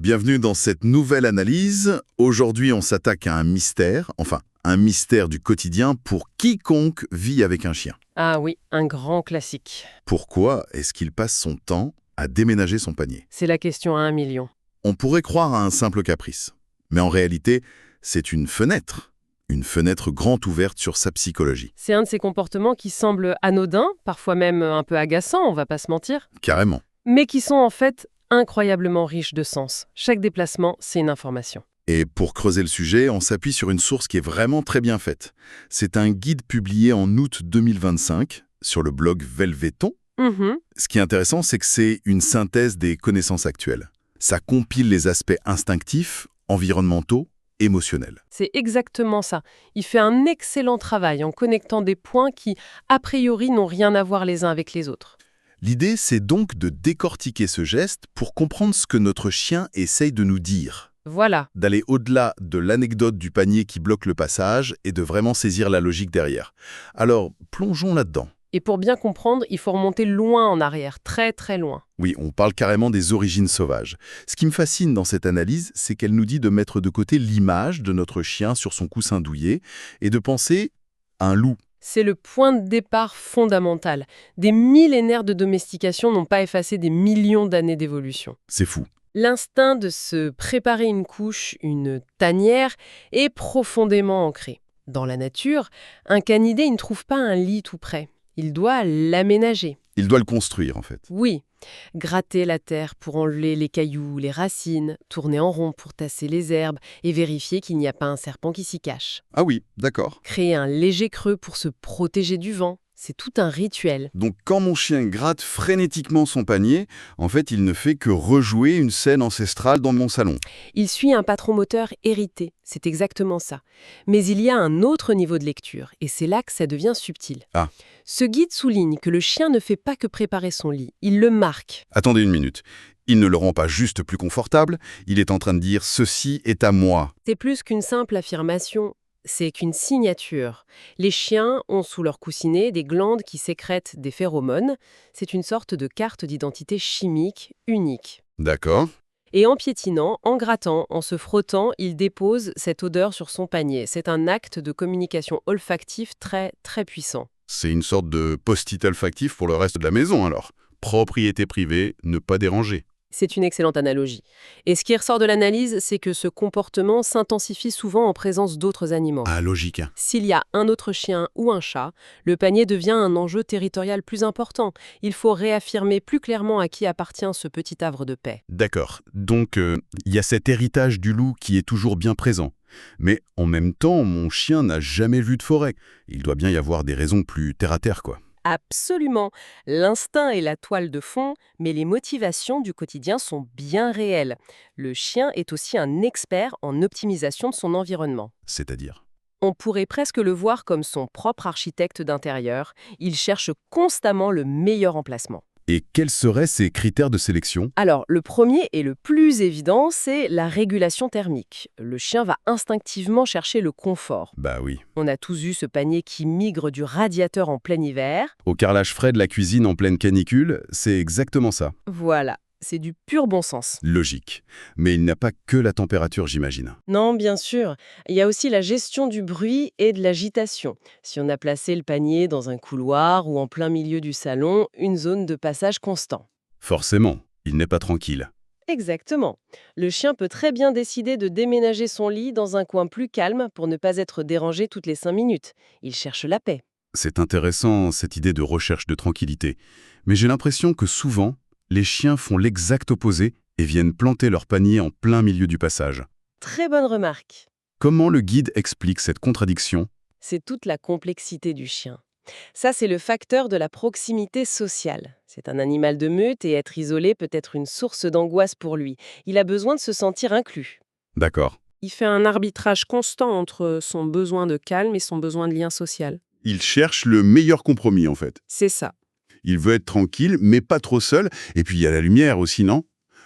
Bienvenue dans cette nouvelle analyse. Aujourd'hui, on s'attaque à un mystère, un mystère du quotidien pour quiconque vit avec un chien. Ah oui, un grand classique. Pourquoi est-ce qu'il passe son temps à déménager son panier? C'est la question à 1 million. On pourrait croire à un simple caprice. Mais en réalité, c'est une fenêtre grande ouverte sur sa psychologie. C'est un de ces comportements qui semblent anodins, parfois même un peu agaçants, on va pas se mentir, Carrément. mais qui sont en fait incroyablement riches de sens. Chaque déplacement, c'est une information. Et pour creuser le sujet, on s'appuie sur une source qui est vraiment très bien faite. C'est un guide publié en août 2025 sur le blog Velveton. Ce qui est intéressant, c'est que c'est une synthèse des connaissances actuelles. Ça compile les aspects instinctifs, environnementaux, émotionnels. C'est exactement ça. Il fait un excellent travail en connectant des points qui, a priori, n'ont rien à voir les uns avec les autres. L'idée, c'est donc de décortiquer ce geste pour comprendre ce que notre chien essaye de nous dire. Voilà. D'aller au-delà de l'anecdote du panier qui bloque le passage et de vraiment saisir la logique derrière. Alors, plongeons là-dedans. Et pour bien comprendre, il faut remonter loin en arrière, très très loin. Oui, on parle carrément des origines sauvages. Ce qui me fascine dans cette analyse, c'est qu'elle nous dit de mettre de côté l'image de notre chien sur son coussin douillet et de penser à un loup. C'est le point de départ fondamental. Des millénaires de domestication n'ont pas effacé des millions d'années d'évolution. C'est fou. L'instinct de se préparer une couche, une tanière, est profondément ancré. Dans la nature, un canidé ne trouve pas un lit tout près. Il doit l'aménager. Il doit le construire, en fait. Oui, gratter la terre pour enlever les cailloux, les racines, tourner en rond pour tasser les herbes et vérifier qu'il n'y a pas un serpent qui s'y cache. Ah oui, d'accord. Créer un léger creux pour se protéger du vent, c'est tout un rituel. Donc quand mon chien gratte frénétiquement son panier, en fait, il ne fait que rejouer une scène ancestrale dans mon salon. Il suit un patron moteur hérité, c'est exactement ça. Mais il y a un autre niveau de lecture, et c'est là que ça devient subtil. Ah. Ce guide souligne que le chien ne fait pas que préparer son lit, il le marque. Attendez une minute. Il ne le rend pas juste plus confortable, il est en train de dire « ceci est à moi ». C'est plus qu'une simple affirmation, c'est qu'une signature. Les chiens ont sous leur coussinet des glandes qui sécrètent des phéromones. C'est une sorte de carte d'identité chimique unique. D'accord. Et en piétinant, en grattant, en se frottant, il dépose cette odeur sur son panier. C'est un acte de communication olfactif très, très puissant. C'est une sorte de post-it olfactif pour le reste de la maison alors. Propriété privée, ne pas déranger. C'est une excellente analogie. Et ce qui ressort de l'analyse, c'est que ce comportement s'intensifie souvent en présence d'autres animaux. Ah, logique. S'il y a un autre chien ou un chat, le panier devient un enjeu territorial plus important. Il faut réaffirmer plus clairement à qui appartient ce petit havre de paix. D'accord. Donc, il y a cet héritage du loup qui est toujours bien présent. Mais en même temps, mon chien n'a jamais vu de forêt. Il doit bien y avoir des raisons plus terre-à-terre, quoi. Absolument. L'instinct est la toile de fond, mais les motivations du quotidien sont bien réelles. Le chien est aussi un expert en optimisation de son environnement. C'est-à-dire? On pourrait presque le voir comme son propre architecte d'intérieur. Il cherche constamment le meilleur emplacement. Et quels seraient ces critères de sélection? Alors, le premier et le plus évident, c'est la régulation thermique. Le chien va instinctivement chercher le confort. Bah oui. On a tous eu ce panier qui migre du radiateur en plein hiver. Au carrelage frais de la cuisine en pleine canicule, c'est exactement ça. Voilà, c'est du pur bon sens. Logique. Mais il n'a pas que la température, j'imagine. Non, bien sûr. Il y a aussi la gestion du bruit et de l'agitation. Si on a placé le panier dans un couloir ou en plein milieu du salon, une zone de passage constant. Forcément, il n'est pas tranquille. Exactement. Le chien peut très bien décider de déménager son lit dans un coin plus calme pour ne pas être dérangé toutes les 5 minutes. Il cherche la paix. C'est intéressant, cette idée de recherche de tranquillité. Mais j'ai l'impression que souvent, les chiens font l'exact opposé et viennent planter leur panier en plein milieu du passage. Très bonne remarque. Comment le guide explique cette contradiction? C'est toute la complexité du chien. Ça, c'est le facteur de la proximité sociale. C'est un animal de meute et être isolé peut être une source d'angoisse pour lui. Il a besoin de se sentir inclus. D'accord. Il fait un arbitrage constant entre son besoin de calme et son besoin de lien social. Il cherche le meilleur compromis, en fait. C'est ça. Il veut être tranquille, mais pas trop seul. Et puis il y a la lumière aussi, non?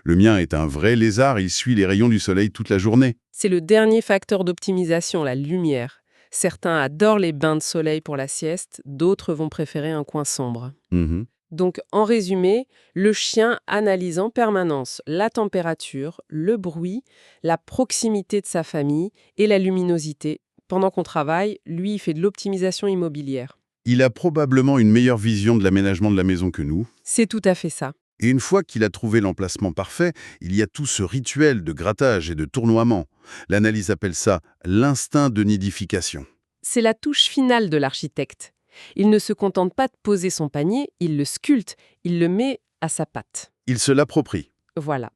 Le mien est un vrai lézard, il suit les rayons du soleil toute la journée. C'est le dernier facteur d'optimisation, la lumière. Certains adorent les bains de soleil pour la sieste, d'autres vont préférer un coin sombre. Donc, en résumé, le chien analyse en permanence la température, le bruit, la proximité de sa famille et la luminosité. Pendant qu'on travaille, lui, il fait de l'optimisation immobilière. Il a probablement une meilleure vision de l'aménagement de la maison que nous. C'est tout à fait ça. Et une fois qu'il a trouvé l'emplacement parfait, il y a tout ce rituel de grattage et de tournoiement. L'analyse appelle ça l'instinct de nidification. C'est la touche finale de l'architecte. Il ne se contente pas de poser son panier, il le sculpte, il le met à sa patte. Il se l'approprie. Voilà.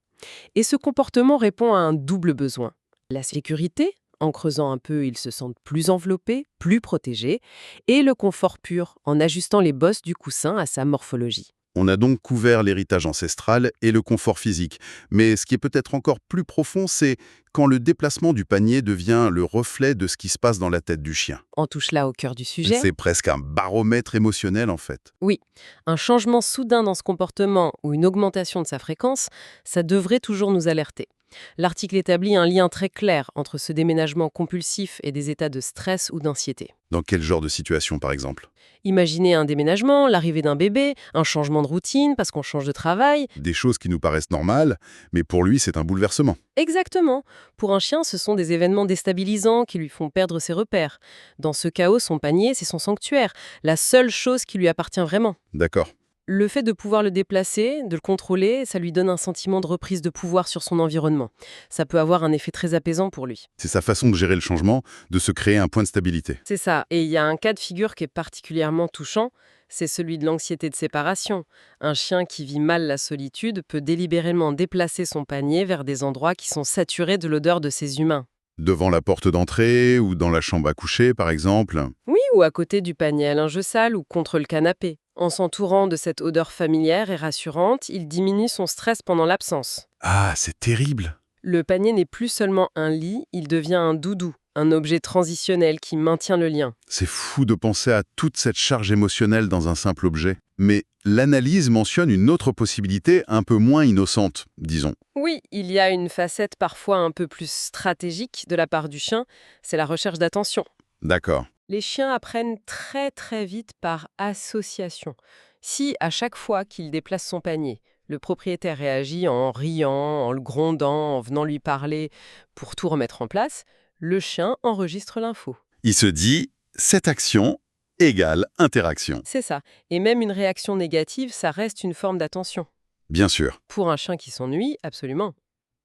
Et ce comportement répond à un double besoin. La sécurité, en creusant un peu, ils se sentent plus enveloppés, plus protégés, et le confort pur, en ajustant les bosses du coussin à sa morphologie. On a donc couvert l'héritage ancestral et le confort physique. Mais ce qui est peut-être encore plus profond, c'est quand le déplacement du panier devient le reflet de ce qui se passe dans la tête du chien. On touche là au cœur du sujet. C'est presque un baromètre émotionnel, en fait. Oui, un changement soudain dans ce comportement ou une augmentation de sa fréquence, ça devrait toujours nous alerter. L'article établit un lien très clair entre ce déménagement compulsif et des états de stress ou d'anxiété. Dans quel genre de situation, par exemple? Imaginez un déménagement, l'arrivée d'un bébé, un changement de routine parce qu'on change de travail. Des choses qui nous paraissent normales, mais pour lui, c'est un bouleversement. Exactement. Pour un chien, ce sont des événements déstabilisants qui lui font perdre ses repères. Dans ce chaos, son panier, c'est son sanctuaire, la seule chose qui lui appartient vraiment. D'accord. Le fait de pouvoir le déplacer, de le contrôler, ça lui donne un sentiment de reprise de pouvoir sur son environnement. Ça peut avoir un effet très apaisant pour lui. C'est sa façon de gérer le changement, de se créer un point de stabilité. C'est ça. Et il y a un cas de figure qui est particulièrement touchant, c'est celui de l'anxiété de séparation. Un chien qui vit mal la solitude peut délibérément déplacer son panier vers des endroits qui sont saturés de l'odeur de ses humains. Devant la porte d'entrée ou dans la chambre à coucher, par exemple. Oui, ou à côté du panier à linge sale ou contre le canapé. En s'entourant de cette odeur familière et rassurante, il diminue son stress pendant l'absence. Ah, c'est terrible! Le panier n'est plus seulement un lit, il devient un doudou, un objet transitionnel qui maintient le lien. C'est fou de penser à toute cette charge émotionnelle dans un simple objet. Mais l'analyse mentionne une autre possibilité un peu moins innocente, disons. Oui, il y a une facette parfois un peu plus stratégique de la part du chien, c'est la recherche d'attention. D'accord. Les chiens apprennent très très vite par association. Si, à chaque fois qu'il déplace son panier, le propriétaire réagit en riant, en le grondant, en venant lui parler pour tout remettre en place, le chien enregistre l'info. Il se dit, cette action égale interaction. C'est ça. Et même une réaction négative, ça reste une forme d'attention. Bien sûr. Pour un chien qui s'ennuie, absolument.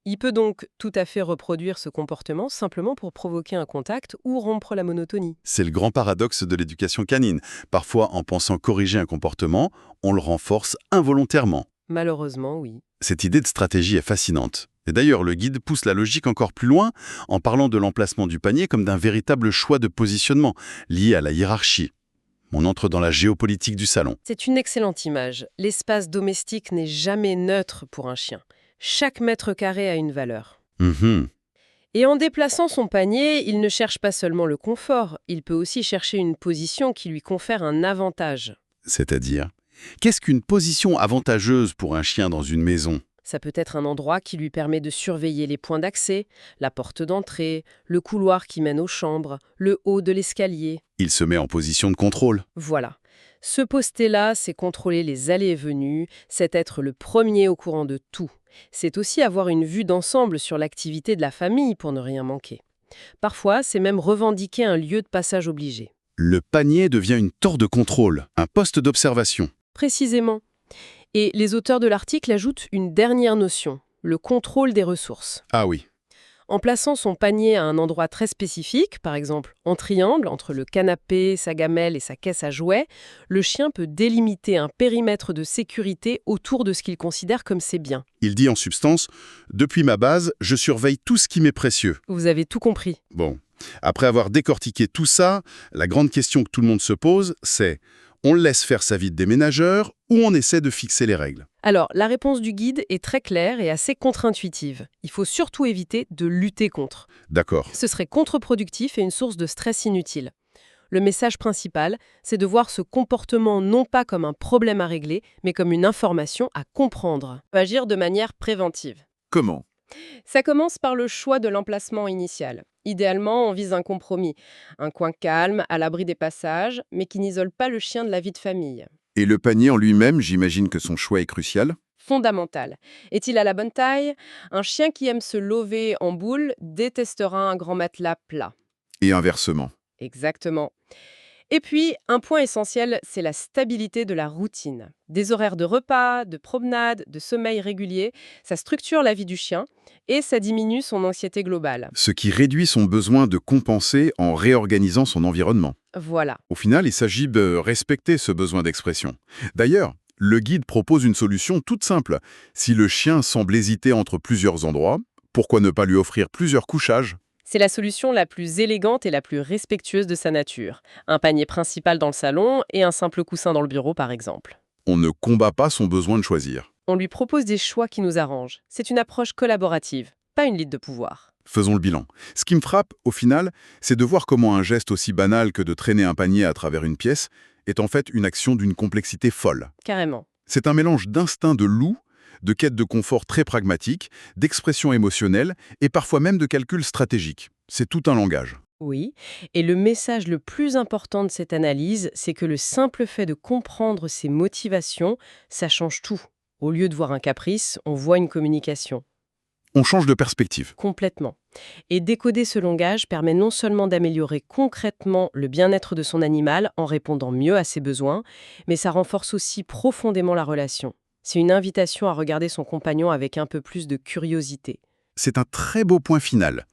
Il peut donc tout à fait reproduire ce comportement simplement pour provoquer un contact ou rompre la monotonie. C'est le grand paradoxe de l'éducation canine. Parfois, en pensant corriger un comportement, on le renforce involontairement. Malheureusement, oui. Cette idée de stratégie est fascinante. Et d'ailleurs, le guide pousse la logique encore plus loin en parlant de l'emplacement du panier comme d'un véritable choix de positionnement, lié à la hiérarchie. On entre dans la géopolitique du salon. C'est une excellente image. L'espace domestique n'est jamais neutre pour un chien. Chaque mètre carré a une valeur. Et en déplaçant son panier, il ne cherche pas seulement le confort, il peut aussi chercher une position qui lui confère un avantage. C'est-à-dire, qu'est-ce qu'une position avantageuse pour un chien dans une maison? Ça peut être un endroit qui lui permet de surveiller les points d'accès, la porte d'entrée, le couloir qui mène aux chambres, le haut de l'escalier. Il se met en position de contrôle. Voilà. Se poster là, c'est contrôler les allées et venues, c'est être le premier au courant de tout. C'est aussi avoir une vue d'ensemble sur l'activité de la famille pour ne rien manquer. Parfois, c'est même revendiquer un lieu de passage obligé. Le panier devient une tour de contrôle, un poste d'observation. Précisément. Et les auteurs de l'article ajoutent une dernière notion, le contrôle des ressources. Ah oui. En plaçant son panier à un endroit très spécifique, par exemple en triangle, entre le canapé, sa gamelle et sa caisse à jouets, le chien peut délimiter un périmètre de sécurité autour de ce qu'il considère comme ses biens. Il dit en substance, depuis ma base, je surveille tout ce qui m'est précieux. Vous avez tout compris. Bon, après avoir décortiqué tout ça, la grande question que tout le monde se pose, c'est on le laisse faire sa vie de déménageur ou on essaie de fixer les règles? Alors, la réponse du guide est très claire et assez contre-intuitive. Il faut surtout éviter de lutter contre. D'accord. Ce serait contre-productif et une source de stress inutile. Le message principal, c'est de voir ce comportement non pas comme un problème à régler, mais comme une information à comprendre. Agir de manière préventive. Comment? Ça commence par le choix de l'emplacement initial. Idéalement, on vise un compromis. Un coin calme, à l'abri des passages, mais qui n'isole pas le chien de la vie de famille. Et le panier en lui-même, j'imagine que son choix est crucial. Fondamental. Est-il à la bonne taille? Un chien qui aime se lever en boule détestera un grand matelas plat. Et inversement. Exactement. Et puis, un point essentiel, c'est la stabilité de la routine. Des horaires de repas, de promenade, de sommeil régulier, ça structure la vie du chien et ça diminue son anxiété globale. Ce qui réduit son besoin de compenser en réorganisant son environnement. Voilà. Au final, il s'agit de respecter ce besoin d'expression. D'ailleurs, le guide propose une solution toute simple. Si le chien semble hésiter entre plusieurs endroits, pourquoi ne pas lui offrir plusieurs couchages? C'est la solution la plus élégante et la plus respectueuse de sa nature. Un panier principal dans le salon et un simple coussin dans le bureau, par exemple. On ne combat pas son besoin de choisir. On lui propose des choix qui nous arrangent. C'est une approche collaborative, pas une lutte de pouvoir. Faisons le bilan. Ce qui me frappe, au final, c'est de voir comment un geste aussi banal que de traîner un panier à travers une pièce est en fait une action d'une complexité folle. Carrément. C'est un mélange d'instinct de loup, de quête de confort très pragmatique, d'expression émotionnelle et parfois même de calcul stratégique. C'est tout un langage. Oui, et le message le plus important de cette analyse, c'est que le simple fait de comprendre ses motivations, ça change tout. Au lieu de voir un caprice, on voit une communication. On change de perspective. Complètement. Et décoder ce langage permet non seulement d'améliorer concrètement le bien-être de son animal en répondant mieux à ses besoins, mais ça renforce aussi profondément la relation. C'est une invitation à regarder son compagnon avec un peu plus de curiosité. C'est un très beau point final.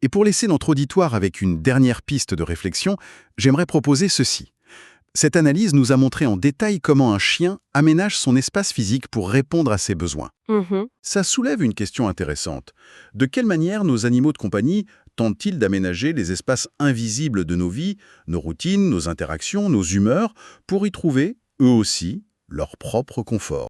Et pour laisser notre auditoire avec une dernière piste de réflexion, j'aimerais proposer ceci. Cette analyse nous a montré en détail comment un chien aménage son espace physique pour répondre à ses besoins. Ça soulève une question intéressante. De quelle manière nos animaux de compagnie tentent-ils d'aménager les espaces invisibles de nos vies, nos routines, nos interactions, nos humeurs, pour y trouver, eux aussi, leur propre confort ?